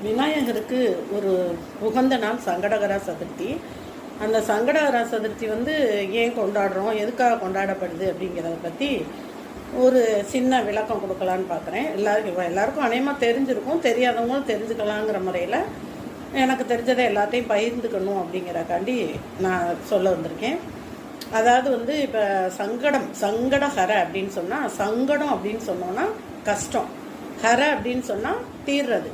விநாயகருக்கு ஒரு உகந்த நாள் சங்கடகர சதுர்த்தி. அந்த சங்கடகர சதுர்த்தி ஏன் கொண்டாடுறோம், எதுக்காக கொண்டாடப்படுது அப்படிங்கிறத பற்றி ஒரு சின்ன விளக்கம் கொடுக்கலான்னு பார்க்குறேன். எல்லாருக்கும் அநேகமாக தெரிஞ்சிருக்கும், தெரியாதவங்களும் தெரிஞ்சுக்கலாங்கிற முறையில் எனக்கு தெரிஞ்சதை எல்லாத்தையும் பகிர்ந்துக்கணும் அப்படிங்கிறக்காண்டி நான் சொல்ல வந்திருக்கேன். அதாவது இப்போ சங்கடஹர அப்படின்னு சொன்னால், சங்கடம் அப்படின்னு சொன்னோன்னா கஷ்டம், ஹர அப்படின்னு சொன்னால் தீர்றது.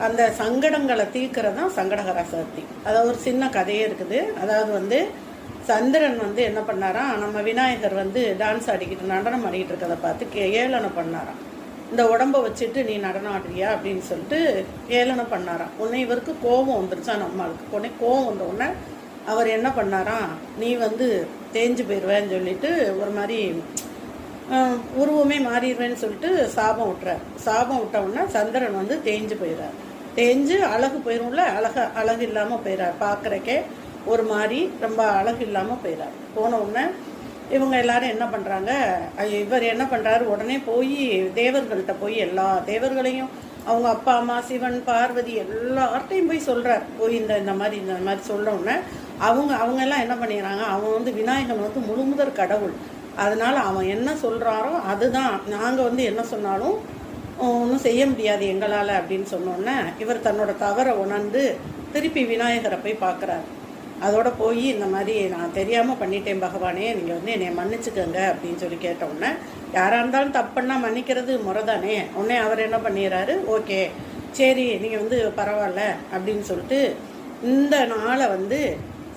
அந்த சங்கடங்களை தீர்க்கிறது தான் சங்கடஹர சதுர்த்தி. அதாவது ஒரு சின்ன கதையே இருக்குது. அதாவது சந்திரன் என்ன பண்ணாராம், நம்ம விநாயகர் டான்ஸ் ஆடிக்கிட்டு நடனம் ஆடிக்கிட்டு இருக்கிறத பார்த்து ஏளனம் பண்ணாராம். இந்த உடம்பை வச்சுட்டு நீ நடனம் ஆடுறியா அப்படின்னு சொல்லிட்டு ஏளனம் பண்ணாராம். உடனே இவருக்கு கோபம் வந்துருச்சா, நம்மளுக்கு உடனே கோபம் வந்த உடனே அவர் என்ன பண்ணாராம், நீ தேஞ்சு போயிடுவேன்னு சொல்லிட்டு ஒரு மாதிரி உருவமே மாறிடுவேன்னு சொல்லிட்டு சாபம் விட்டுறார். சாபம் விட்ட உடனே சந்திரன் தேஞ்சு போயிடுறார். தேஞ்சு அழகு போயிடும்ல, அழகு இல்லாமல் போயிடார். பார்க்குறக்கே ஒரு மாதிரி ரொம்ப அழகு இல்லாமல் போயிடார். போன உடனே இவங்க எல்லாரும் என்ன பண்ணுறாங்க, இவர் என்ன பண்ணுறாரு, உடனே போய் தேவர்கள்ட்ட போய் எல்லா தேவர்களையும் அவங்க அப்பா அம்மா சிவன் பார்வதி எல்லார்ட்டையும் போய் சொல்கிறார். போய் இந்த மாதிரி சொல்ல உடனே அவங்க எல்லாம் என்ன பண்ணிடுறாங்க, அவன் விநாயகன் முழுமுதற் கடவுள், அதனால் அவன் என்ன சொல்கிறாரோ அதுதான், நாங்கள் என்ன சொன்னாலும் ஒன்றும் செய்ய முடியாது எங்களால் அப்படின்னு சொன்னோன்னே இவர் தன்னோட தவறை உணர்ந்து திருப்பி விநாயகரை போய் பார்க்குறாரு. அதோட போய் இந்த மாதிரி நான் தெரியாமல் பண்ணிட்டேன் பகவானே, நீங்கள் என்னை மன்னிச்சுக்கோங்க அப்படின்னு சொல்லி கேட்டோடனே, யாராக இருந்தாலும் தப்புன்னா மன்னிக்கிறது முறை தானே. உடனே அவர் என்ன பண்ணிடுறாரு, ஓகே சரி நீங்கள் பரவாயில்ல அப்படின்னு சொல்லிட்டு இந்த நாளை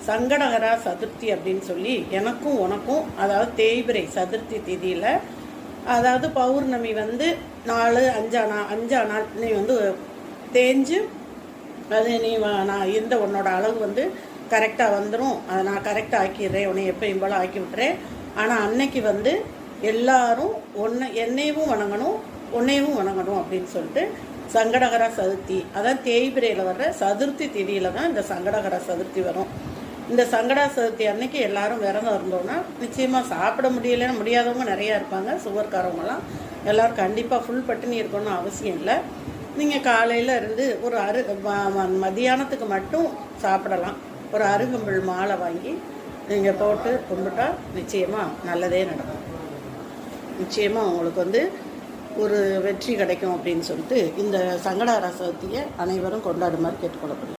சங்கடகரா சதுர்த்தி அப்படின்னு சொல்லி எனக்கும் உனக்கும், அதாவது தேய்பிரை சதுர்த்தி திதியில், அதாவது பௌர்ணமி 4-5 நாள் நீ தேஞ்சு அது நீ நான் உன்னோட அளவு கரெக்டாக வந்துடும், அதை நான் கரெக்டாக ஆக்கிடுறேன், உன்னை எப்பயும் போல் ஆக்கி விட்டுறேன். ஆனால் அன்னைக்கு எல்லாரும் என்னையும் வணங்கணும் உன்னையும் வணங்கணும் அப்படின்னு சொல்லிட்டு சங்கடகரா சதுர்த்தி, அதான் தேய்பிரையில் வர்ற சதுர்த்தி திதியில் தான் இந்த சங்கடகரா சதுர்த்தி வரும். இந்த சங்கடா சதுர்த்தி அன்னைக்கு எல்லாரும் விரதம் இருந்தோன்னா நிச்சயமாக சாப்பிட முடியாதவங்க நிறையா இருப்பாங்க. சுகர்காரவங்களாம் எல்லோரும் கண்டிப்பாக ஃபுல் பட்டினி இருக்கணும்னு அவசியம் இல்லை. நீங்கள் காலையில் இருந்து ஒரு மதியானத்துக்கு மட்டும் சாப்பிடலாம். ஒரு அருகம்புல் மாலை வாங்கி நீங்கள் போட்டு கும்பிட்டா நிச்சயமாக நல்லதே நடக்கும். நிச்சயமாக உங்களுக்கு ஒரு வெற்றி கிடைக்கும் அப்படின்னு சொல்லிட்டு இந்த சங்கடஹர சதுர்த்தியை அனைவரும் கொண்டாடுமாறு கேட்டுக்கொள்ளப்படுது.